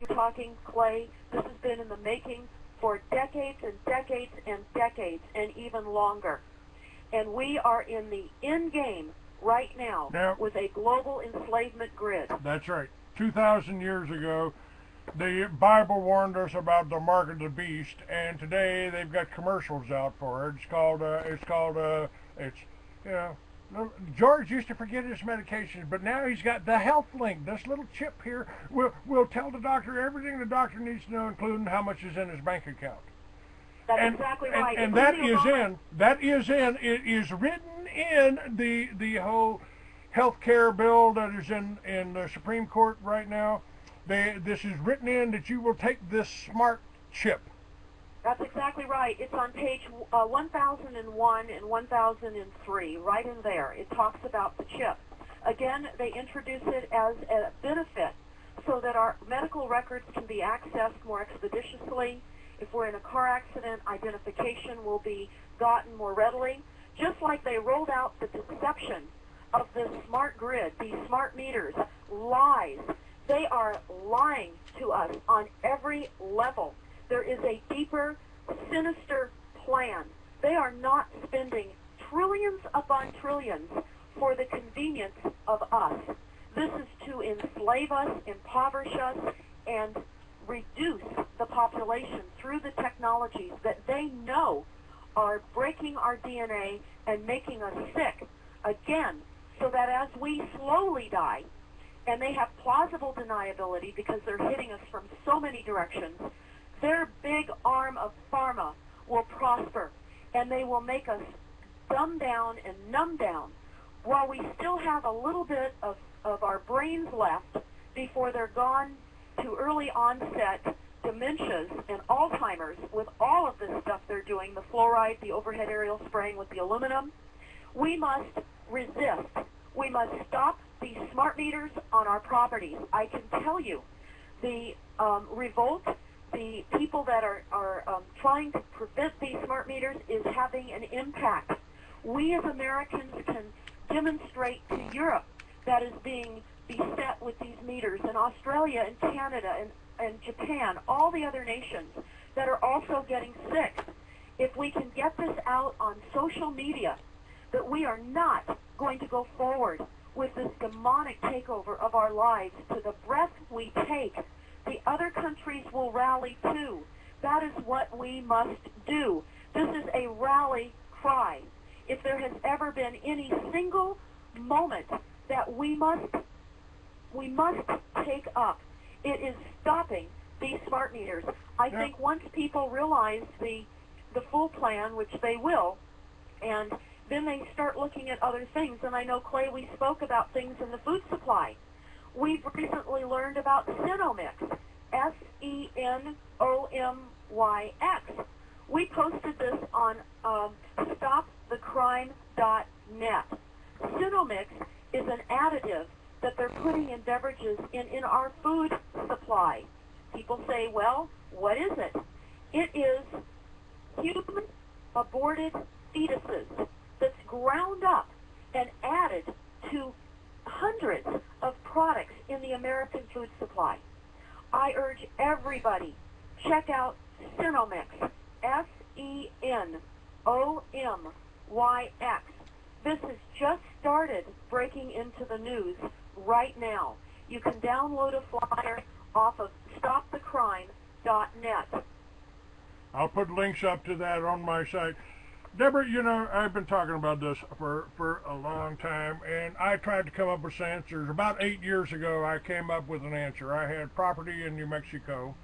You're talking, Clay, this has been in the making for decades and decades and decades and even longer. And we are in the end game right now with a global enslavement grid. That's right. 2,000 years ago, the Bible warned us about the mark of the beast, and today they've got commercials out for it. George used to forget his medications, but now he's got the health link. This little chip here will tell the doctor everything the doctor needs to know, including how much is in his bank account. That's exactly right. And it is written in the whole health care bill that is in the Supreme Court right now. This is written in that you will take this smart chip. That's exactly right. It's on page 1001 and 1003, right in there. It talks about the chip. Again, they introduce it as a benefit so that our medical records can be accessed more expeditiously. If we're in a car accident, identification will be gotten more readily. Just like they rolled out the deception of the smart grid, these smart meters, lies. They are lying to us on every level. There is a deeper, sinister plan. They are not spending trillions upon trillions for the convenience of us. This is to enslave us, impoverish us, and reduce the population through the technologies that they know are breaking our DNA and making us sick. Again, so that as we slowly die, and they have plausible deniability because they're hitting us from so many directions, their big arm of pharma will prosper, and they will make us dumb down and numb down while we still have a little bit of our brains left before they're gone to early onset dementias and Alzheimer's with all of this stuff they're doing, the fluoride, the overhead aerial spraying with the aluminum. We must resist. We must stop these smart meters on our properties. I can tell you the revolt, the people that are trying to prevent these smart meters is having an impact. We as Americans can demonstrate to Europe that is being beset with these meters, and Australia and Canada and Japan, all the other nations that are also getting sick. If we can get this out on social media, that we are not going to go forward with this demonic takeover of our lives to the breath we take, the other countries will rally too. That is what we must do. This is a rally cry. If there has ever been any single moment that we must take up, it is stopping these smart meters. I think once people realize the full plan, which they will, and then they start looking at other things. And I know, Clay, we spoke about things in the food supply. We've recently learned about Senomix, SENOMYX. We posted this on stopthecrime.net. Senomix is an additive that they're putting in beverages in our food supply. People say, well, what is it? It is human aborted fetuses that's ground up and added to hundreds of products in the American food supply. I urge everybody, check out Senomyx, SENOMYX. This has just started breaking into the news right now. You can download a flyer off of stopthecrime.net. I'll put links up to that on my site. Deborah, you know, I've been talking about this for a long time, and I tried to come up with some answers. About 8 years ago, I came up with an answer. I had property in New Mexico,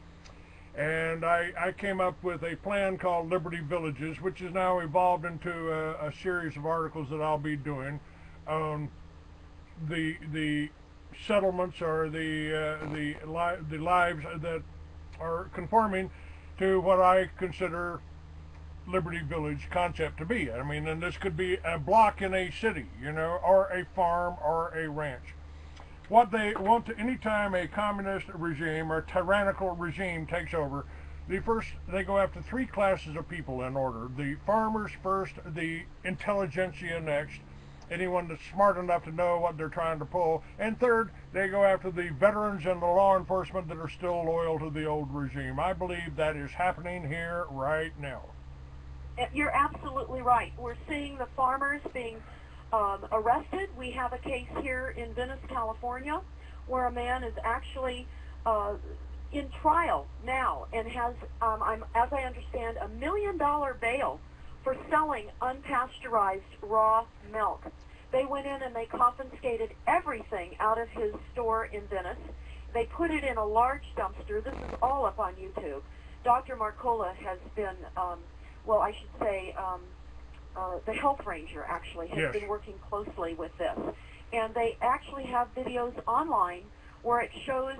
and I came up with a plan called Liberty Villages, which has now evolved into a series of articles that I'll be doing on the settlements or the lives that are conforming to what I consider Liberty Village concept to be. I mean, and this could be a block in a city, you know, or a farm or a ranch. What they want to, anytime a communist regime or tyrannical regime takes over, they go after three classes of people in order. The farmers first, the intelligentsia next, anyone that's smart enough to know what they're trying to pull. And third, they go after the veterans and the law enforcement that are still loyal to the old regime. I believe that is happening here right now. You're absolutely right. We're seeing the farmers being arrested. We have a case here in Venice, California, where a man is actually in trial now and has, as I understand, $1 million bail for selling unpasteurized raw milk. They went in and they confiscated everything out of his store in Venice. They put it in a large dumpster. This is all up on YouTube. Dr. Marcola has been, well, I should say, the health ranger actually has been working closely with this. And they actually have videos online where it shows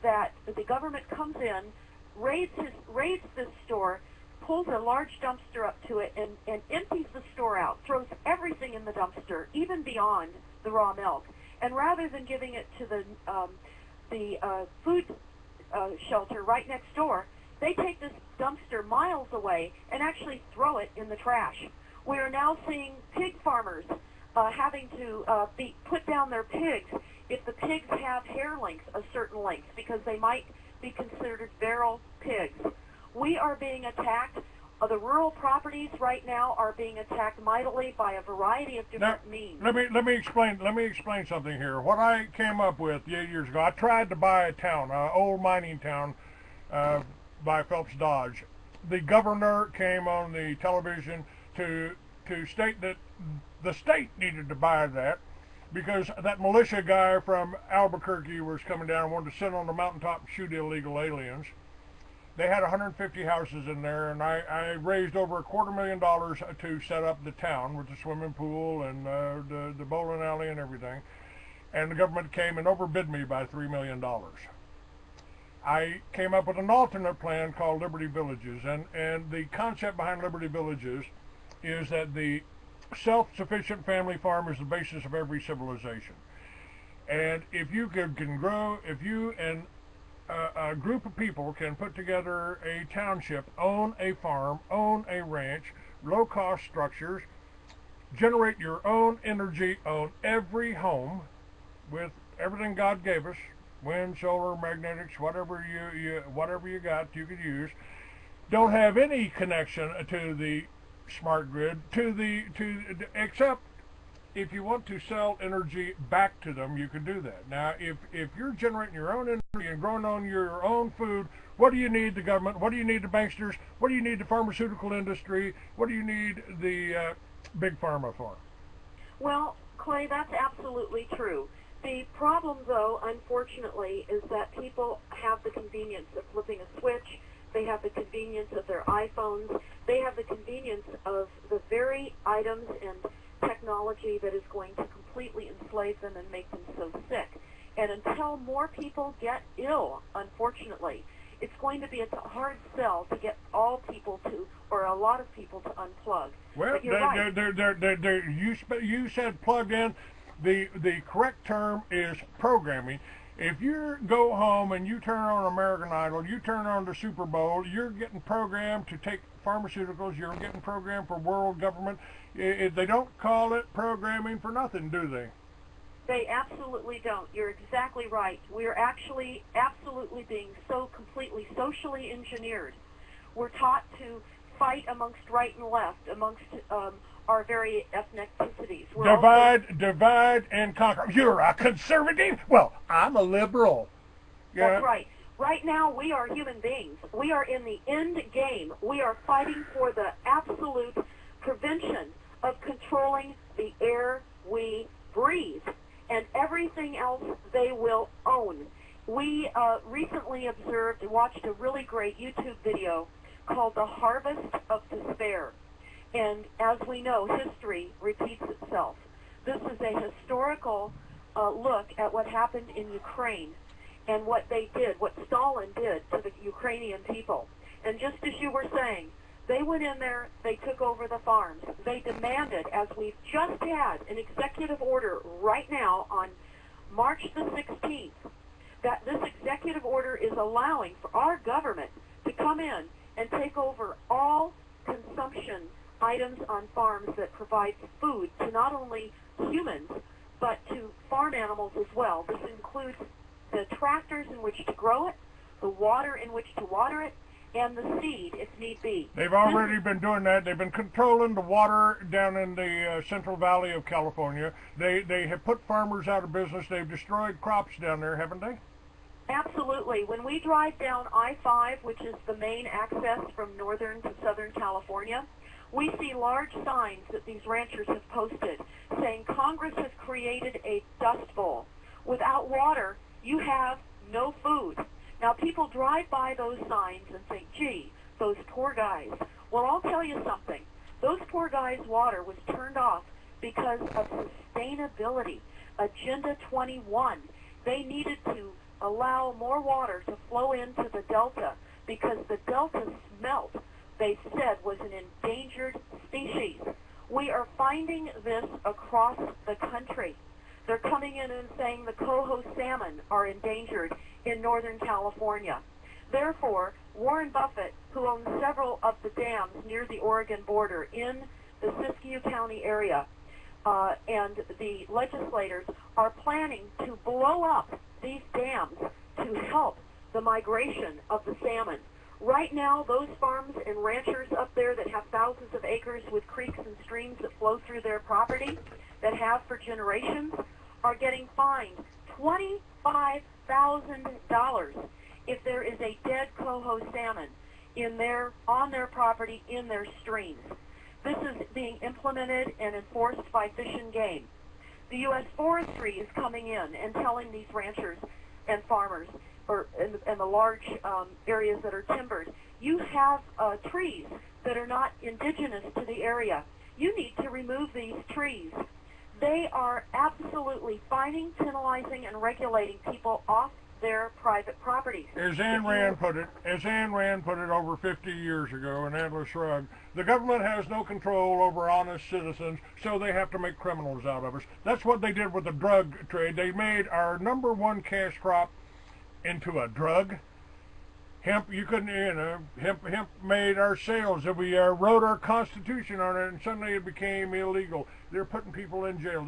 that the government comes in, raids this store, pulls a large dumpster up to it, and empties the store out, throws everything in the dumpster, even beyond the raw milk. And rather than giving it to the food shelter right next door, they take this dumpster miles away and actually throw it in the trash. We are now seeing pig farmers having to put down their pigs if the pigs have hair length, a certain length, because they might be considered feral pigs. We are being attacked. The rural properties right now are being attacked mightily by a variety of different means. Let me explain something here. What I came up with 8 years ago, I tried to buy a town, an old mining town by Phelps Dodge. The governor came on the television to state that the state needed to buy that because that militia guy from Albuquerque was coming down and wanted to sit on the mountaintop and shoot illegal aliens. They had 150 houses in there, and I raised over $250,000 to set up the town with the swimming pool and the bowling alley and everything. And the government came and overbid me by $3 million. I came up with an alternate plan called Liberty Villages, and the concept behind Liberty Villages is that the self-sufficient family farm is the basis of every civilization. And if you can grow, if you and a group of people can put together a township, own a farm, own a ranch, low-cost structures, generate your own energy, own every home with everything God gave us, wind, solar, magnetics, whatever you got you could use, don't have any connection to the smart grid, except if you want to sell energy back to them, you can do that. Now, if you're generating your own energy and growing on your own food, what do you need the government? What do you need the banksters? What do you need the pharmaceutical industry? What do you need the big pharma for? Well, Clay, that's absolutely true. The problem, though, unfortunately, is that people have the convenience of flipping a switch. They have the convenience of their iPhones. They have the convenience of the very items and technology that is going to completely enslave them and make them so sick. And until more people get ill, unfortunately, it's going to be a hard sell to get all people to, or a lot of people to unplug. Well, you said plug in. The correct term is programming. If you go home and you turn on American Idol, you turn on the Super Bowl, you're getting programmed to take pharmaceuticals, you're getting programmed for world government. They don't call it programming for nothing, do they? They absolutely don't. You're exactly right. We're actually absolutely being so completely socially engineered. We're taught to fight amongst right and left, amongst our very ethnicities. Divide and conquer. You're a conservative? Well, I'm a liberal. Yeah. That's right. Right now, we are human beings. We are in the end game. We are fighting for the absolute prevention of controlling the air we breathe and everything else they will own. We recently watched a really great YouTube video called The Harvest of Despair. And as we know, history repeats itself. This is a historical look at what happened in Ukraine and what they did, what Stalin did to the Ukrainian people. And just as you were saying, they went in there, they took over the farms. They demanded, as we've just had an executive order right now on March the 16th, that this executive order is allowing for our government to come in and take over all consumption items on farms that provide food to not only humans, but to farm animals as well. This includes the tractors in which to grow it, the water in which to water it, and the seed, if need be. They've already been doing that. They've been controlling the water down in the Central Valley of California. They have put farmers out of business. They've destroyed crops down there, haven't they? Absolutely. When we drive down I-5, which is the main access from northern to southern California, we see large signs that these ranchers have posted saying Congress has created a dust bowl. Without water, you have no food. Now, people drive by those signs and think, gee, those poor guys. Well, I'll tell you something. Those poor guys' water was turned off because of sustainability. Agenda 21. They needed to allow more water to flow into the Delta because the Delta smelt, they said, was an endangered species. We are finding this across the country. They're coming in and saying the coho salmon are endangered in Northern California. Therefore, Warren Buffett, who owns several of the dams near the Oregon border in the Siskiyou County area, and the legislators are planning to blow up these dams to help the migration of the salmon. Right now, those farms and ranchers up there that have thousands of acres with creeks and streams that flow through their property, that have for generations, are getting fined $25,000 if there is a dead coho salmon on their property, in their streams. This is being implemented and enforced by Fish and Game. The U.S. Forestry is coming in and telling these ranchers and farmers, and the large areas that are timbered, you have trees that are not indigenous to the area. You need to remove these trees. They are absolutely fining, penalizing, and regulating people off their private properties. As Ayn Rand put it over 50 years ago in Atlas Shrugged, the government has no control over honest citizens, so they have to make criminals out of us. That's what they did with the drug trade. They made our #1 cash crop into a drug. Hemp, hemp made our sales, and we wrote our Constitution on it, and suddenly it became illegal. They're putting people in jail.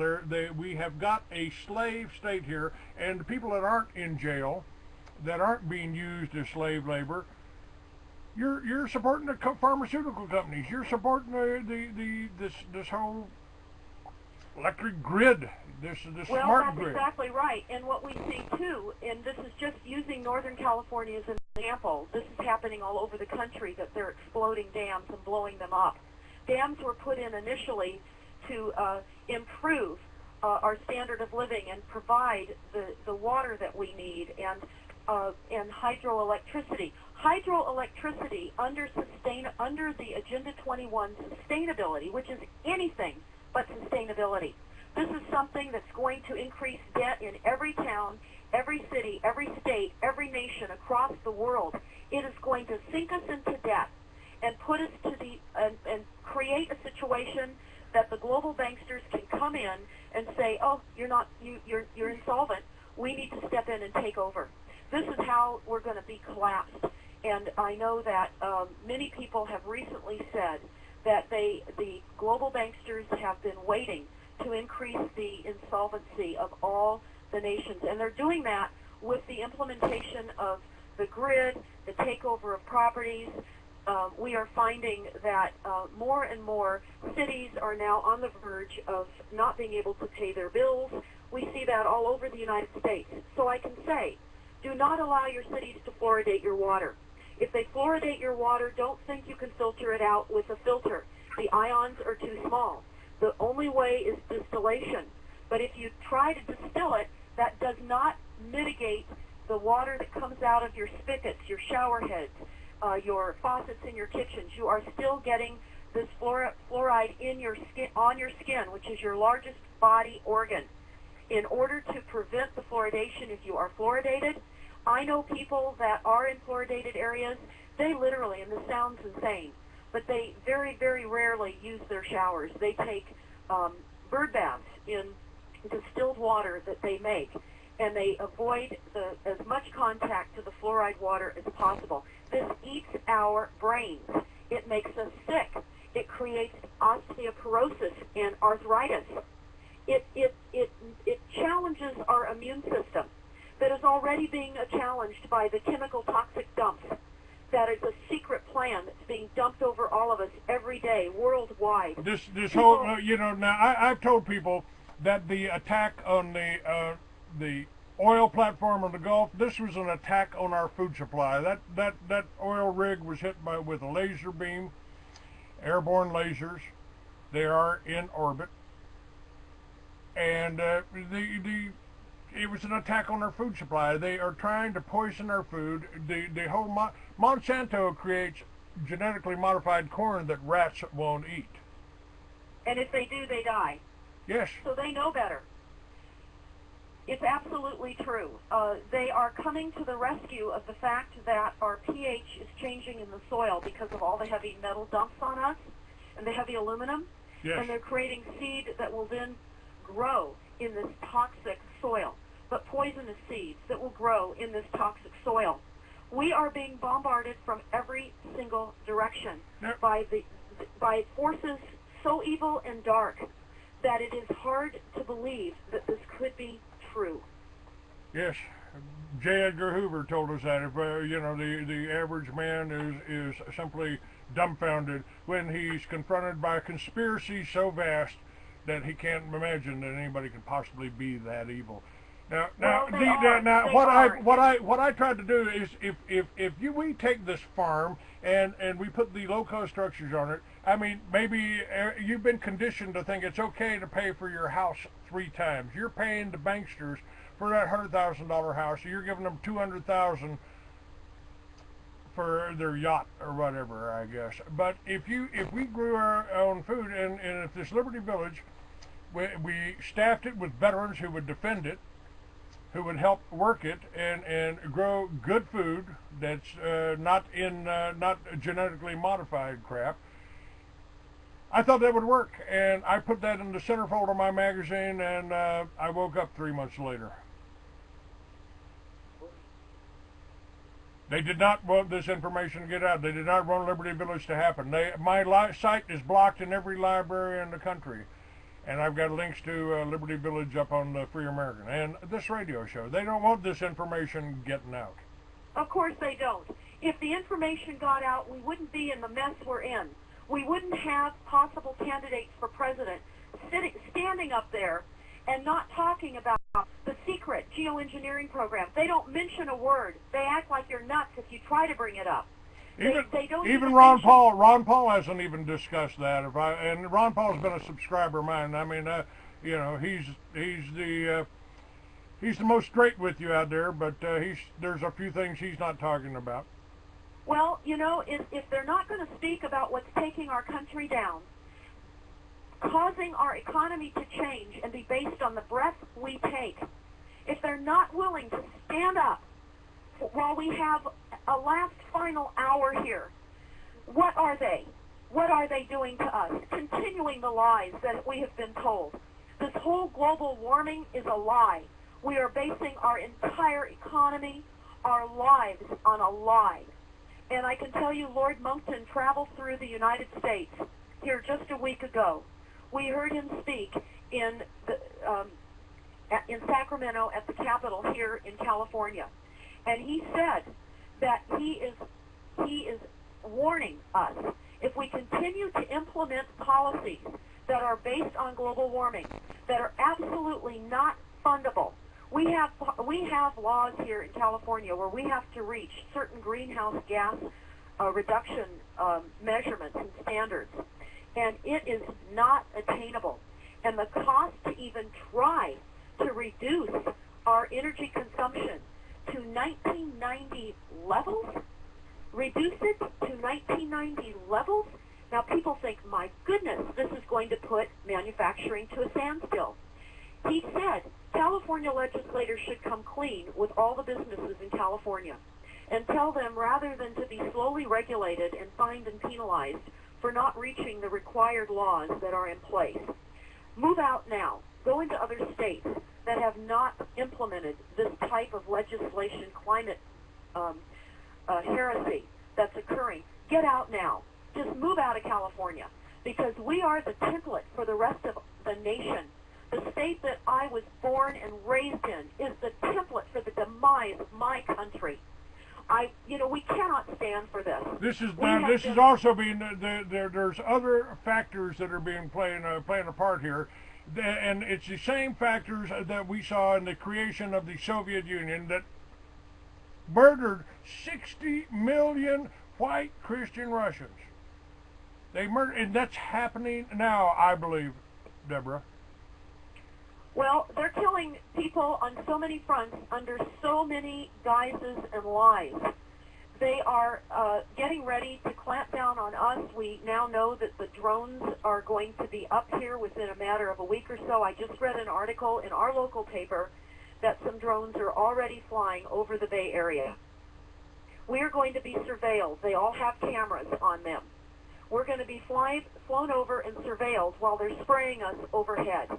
We have got a slave state here, and the people that aren't in jail, that aren't being used as slave labor, you're supporting the pharmaceutical companies. You're supporting this whole electric grid. This smart grid. Well, that's exactly right. And what we see, too, and this is just using Northern California as an example, this is happening all over the country, that they're exploding dams and blowing them up. Dams were put in initially to improve our standard of living and provide the water that we need, and hydroelectricity. Hydroelectricity under the Agenda 21 sustainability, which is anything but sustainability. This is something that's going to increase debt in every town, every city, every state, every nation across the world. It is going to sink us into debt and put us to and create a situation that the global banksters can come in and say, "Oh, you're insolvent. We need to step in and take over." This is how we're going to be collapsed. And I know that many people have recently said that the global banksters have been waiting to increase the insolvency of all the nations. And they're doing that with the implementation of the grid, the takeover of properties. We are finding that more and more cities are now on the verge of not being able to pay their bills. We see that all over the United States. So I can say, do not allow your cities to fluoridate your water. If they fluoridate your water, don't think you can filter it out with a filter. The ions are too small. The only way is distillation. But if you try to distill it, that does not mitigate the water that comes out of your spigots, your shower heads, your faucets in your kitchens. You are still getting this fluoride in your skin, on your skin, which is your largest body organ. In order to prevent the fluoridation, if you are fluoridated, I know people that are in fluoridated areas, they literally, and this sounds insane, but they very, very rarely use their showers. They take bird baths in distilled water that they make, and they avoid as much contact to the fluoride water as possible. This eats our brains. It makes us sick. It creates osteoporosis and arthritis. It challenges our immune system that is already being challenged by the chemical toxic dumps. That is a secret plan that's being dumped over all of us every day, worldwide. This whole, now I've told people that the attack on the oil platform in the Gulf, this was an attack on our food supply. That oil rig was hit with a laser beam, airborne lasers. They are in orbit, and it was an attack on our food supply. They are trying to poison our food. The whole Monsanto creates genetically modified corn that rats won't eat. And if they do, they die. Yes. So they know better. It's absolutely true. They are coming to the rescue of the fact that our pH is changing in the soil because of all the heavy metal dumps on us and the heavy aluminum. Yes. And they're creating seed that will then grow in this toxic soil, but poisonous seeds that will grow in this toxic soil. We are being bombarded from every single direction by forces so evil and dark that it is hard to believe that this could be true. Yes, J. Edgar Hoover told us that. If the average man is simply dumbfounded when he's confronted by a conspiracy so vast that he can't imagine that anybody could possibly be that evil. What I tried to do is if we take this farm and we put the low-cost structures on it, I mean, maybe you've been conditioned to think it's okay to pay for your house 3 times. You're paying the banksters for that $100,000 house, so you're giving them $200,000 for their yacht or whatever, I guess. But if we grew our own food, and if this Liberty Village, we staffed it with veterans who would defend it, who would help work it and grow good food that's not genetically modified crap, I thought that would work, and I put that in the centerfold of my magazine, and I woke up 3 months later. They did not want this information to get out. They did not want Liberty Village to happen. My site is blocked in every library in the country, and I've got links to Liberty Village up on the Free American and this radio show. They don't want this information getting out. Of course they don't. If the information got out, we wouldn't be in the mess we're in. We wouldn't have possible candidates for president standing up there and not talking about the secret geoengineering program. They don't mention a word. They act like you're nuts if you try to bring it up. They don't even Ron Paul. Ron Paul hasn't even discussed that. And Ron Paul's been a subscriber of mine. I mean, he's the most straight with you out there, but there's a few things he's not talking about. Well, if they're not going to speak about what's taking our country down, causing our economy to change and be based on the breath we take, if they're not willing to stand up while we have a last final hour here, what are they? What are they doing to us? Continuing the lies that we have been told. This whole global warming is a lie. We are basing our entire economy, our lives, on a lie. And I can tell you, Lord Monckton traveled through the United States here just a week ago. We heard him speak in Sacramento at the Capitol here in California, and he said that he is warning us if we continue to implement policies that are based on global warming, that are absolutely not fundable. We have laws here in California where we have to reach certain greenhouse gas reduction measurements and standards, and it is not attainable. And the cost to even try to reduce our energy consumption to 1990 levels, reduce it to 1990 levels. Now people think, my goodness, this is going to put manufacturing to a standstill. He said California legislators should come clean with all the businesses in California and tell them, rather than to be slowly regulated and fined and penalized for not reaching the required laws that are in place, move out now. Go into other states that have not implemented this type of legislation, climate heresy that's occurring. Get out now. Just move out of California. because we are the template for the rest of the nation. The state that I was born and raised in is the template for the demise of my country. We cannot stand for this. This is also being there's other factors that are being playing a part here, and it's the same factors that we saw in the creation of the Soviet Union that murdered 60 million white Christian Russians. They murdered, and that's happening now, I believe, Deborah. Well, they're killing people on so many fronts under so many guises and lies. They are getting ready to clamp down on us. We now know that the drones are going to be up here within a matter of a week or so. I just read an article in our local paper that some drones are already flying over the Bay Area. We are going to be surveilled. They all have cameras on them. We're going to be flown over and surveilled while they're spraying us overhead.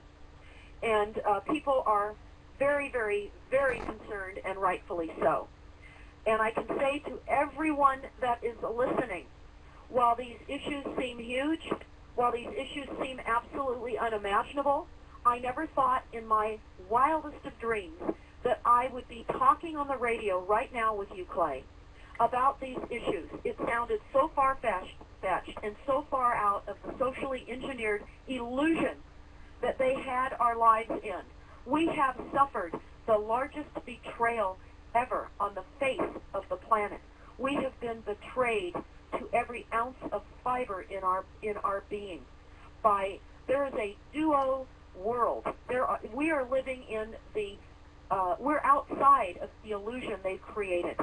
And people are very, very, very concerned, and rightfully so. And I can say to everyone that is listening, while these issues seem huge, while these issues seem absolutely unimaginable, I never thought in my wildest of dreams that I would be talking on the radio right now with you, Clay, about these issues. It sounded so far-fetched and so far out of the socially engineered illusion that they had our lives in. We have suffered the largest betrayal ever on the face of the planet. We have been betrayed to every ounce of fiber in our being. There is a duo world. We are living in we're outside of the illusion they've created.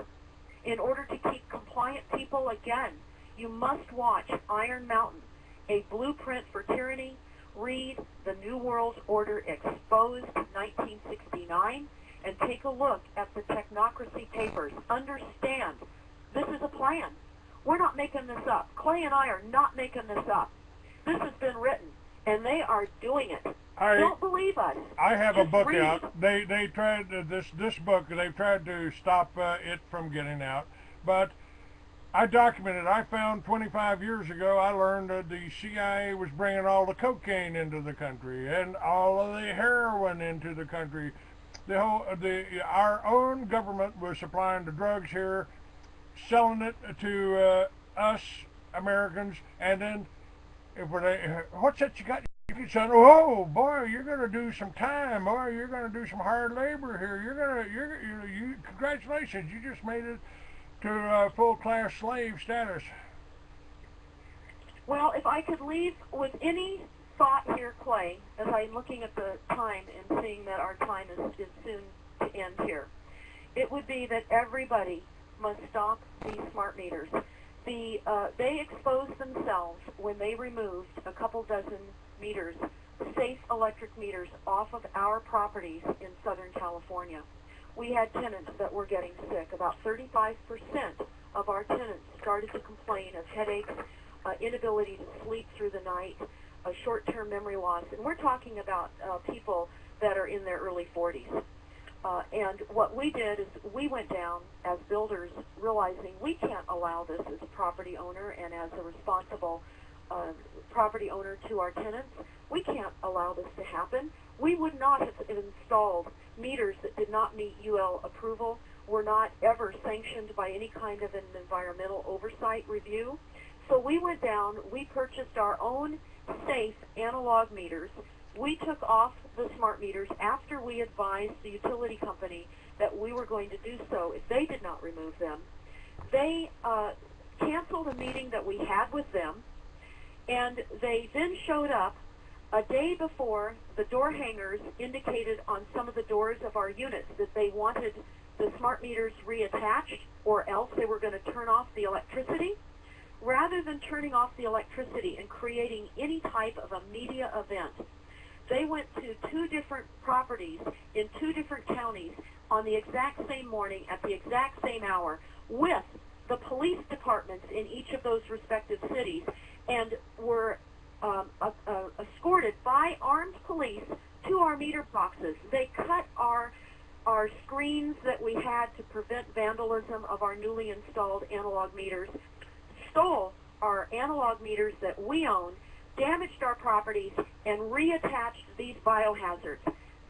In order to keep compliant people, again, you must watch Iron Mountain, A Blueprint for Tyranny. Read The New World Order Exposed, 1969, and take a look at the technocracy papers. Understand, this is a plan. We're not making this up. Clay and I are not making this up. This has been written, and they are doing it. Don't believe us. I have a book read. out. They tried this book. They've tried to stop it from getting out, but I documented. I found 25 years ago, I learned that the CIA was bringing all the cocaine into the country and all of the heroin into the country. Our own government was supplying the drugs here, selling it to us Americans, and then what's that you got? Son, oh boy, you're going to do some time, boy, you're going to do some hard labor here. Congratulations, you just made it to full-class slave status. Well, if I could leave with any thought here, Clay, as I'm looking at the time and seeing that our time is soon to end here, it would be that everybody must stop these smart meters. They exposed themselves when they removed a couple dozen meters, safe electric meters, off of our properties in Southern California. We had tenants that were getting sick. About 35% of our tenants started to complain of headaches, inability to sleep through the night, short-term memory loss. And we're talking about people that are in their early 40s. And what we did is we went down as builders, realizing we can't allow this as a property owner and as a responsible property owner to our tenants. We can't allow this to happen. We would not have installed meters that did not meet UL approval, were not ever sanctioned by any kind of an environmental oversight review. So we went down, we purchased our own safe analog meters. We took off the smart meters after we advised the utility company that we were going to do so if they did not remove them. They canceled a meeting that we had with them, and they then showed up a day before the door hangers indicated on some of the doors of our units that they wanted the smart meters reattached, or else they were going to turn off the electricity. Rather than turning off the electricity and creating any type of a media event, they went to two different properties in two different counties on the exact same morning at the exact same hour with the police departments in each of those respective cities, and were escorted by armed police to our meter boxes. They cut our screens that we had to prevent vandalism of our newly installed analog meters, stole our analog meters that we own, damaged our properties, and reattached these biohazards.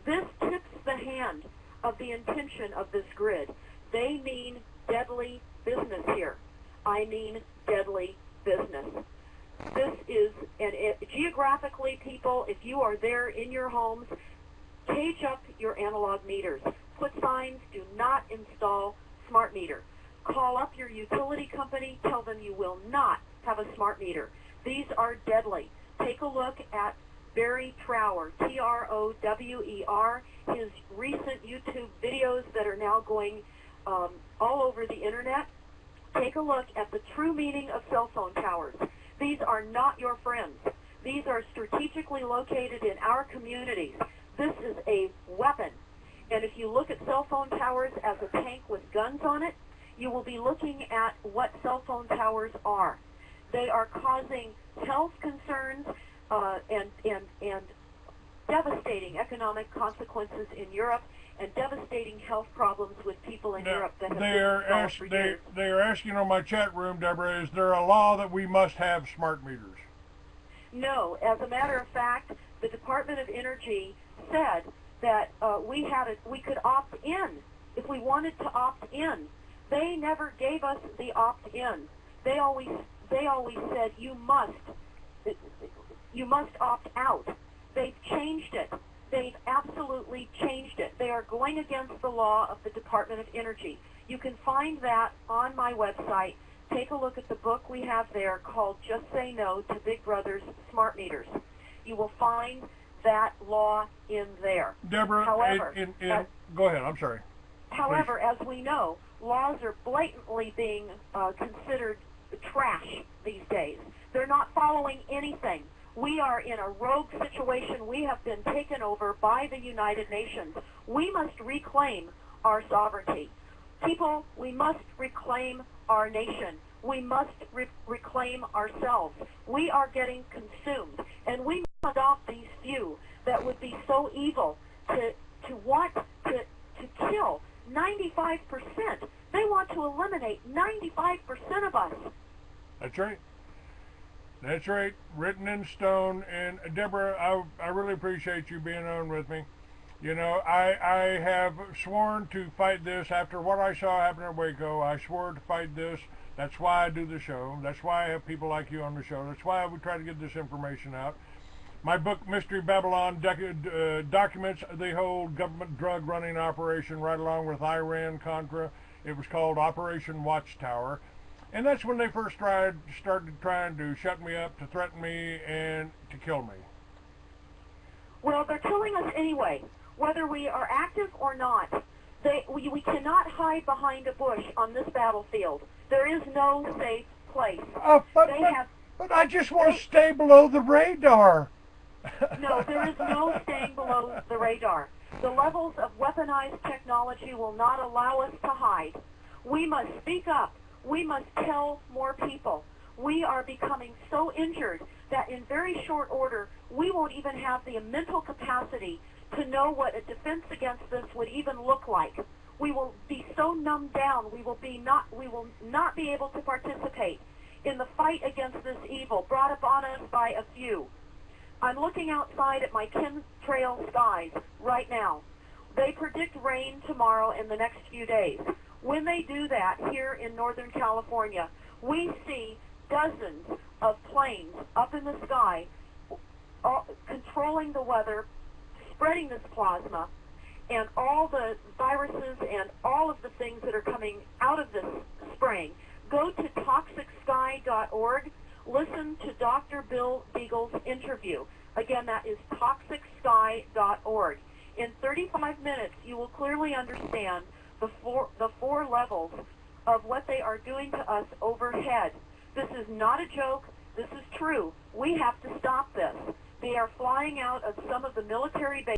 This tips the hand of the intention of this grid. They mean deadly business here. I mean deadly business. This is, geographically, people, if you are there in your homes, cage up your analog meters. Put signs, do not install smart meter. Call up your utility company, tell them you will not have a smart meter. These are deadly. Take a look at Barry Trower, Trower, his recent YouTube videos that are now going all over the internet. Take a look at the true meaning of cell phone towers. These are not your friends. These are strategically located in our communities. This is a weapon. And if you look at cell phone towers as a tank with guns on it, you will be looking at what cell phone towers are. They are causing health concerns and devastating economic consequences in Europe and devastating health problems with people in Europe that have been solved for years. They are asking on my chat room, Deborah, is there a law that we must have smart meters? No. As a matter of fact, the Department of Energy said that we could opt in if we wanted to opt in. They never gave us the opt-in. They always said you must opt out. They've changed it. They've absolutely changed it. They are going against the law of the Department of Energy. You can find that on my website. Take a look at the book we have there called Just Say No to Big Brother's Smart Meters. You will find that law in there. Deborah, however, go ahead, I'm sorry. However, as we know, laws are blatantly being considered trash these days. They're not following anything. We are in a rogue situation. We have been taken over by the United Nations. We must reclaim our sovereignty. People, we must reclaim our nation. We must reclaim ourselves. We are getting consumed, and we must adopt these few that would be so evil to want to kill 95%. They want to eliminate 95% of us. That's right. That's right. Written in stone. And Deborah, I really appreciate you being on with me. You know, I have sworn to fight this after what I saw happen in Waco. I swore to fight this. That's why I do the show. That's why I have people like you on the show. That's why we try to get this information out. My book, Mystery Babylon, documents the whole government drug running operation right along with Iran-Contra. It was called Operation Watchtower. And that's when they first started trying to shut me up, to threaten me, and to kill me. Well, they're killing us anyway, whether we are active or not. We cannot hide behind a bush on this battlefield. There is no safe place. But I just want to stay below the radar. No, there is no staying below the radar. The levels of weaponized technology will not allow us to hide. We must speak up. We must tell more people. We are becoming so injured that in very short order, we won't even have the mental capacity to know what a defense against this would even look like. We will be so numbed down, we will not be able to participate in the fight against this evil brought upon us by a few. I'm looking outside at my chemtrail skies right now. They predict rain tomorrow and the next few days. When they do that here in Northern California, we see dozens of planes up in the sky controlling the weather, spreading this plasma, and all the viruses and all of the things that are coming out of this spraying. Go to toxicsky.org. Listen to Dr. Bill Beagle's interview. Again, that is toxicsky.org. In 35 minutes, you will clearly understand the four levels of what they are doing to us overhead. This is not a joke. This is true. We have to stop this. They are flying out of some of the military bases.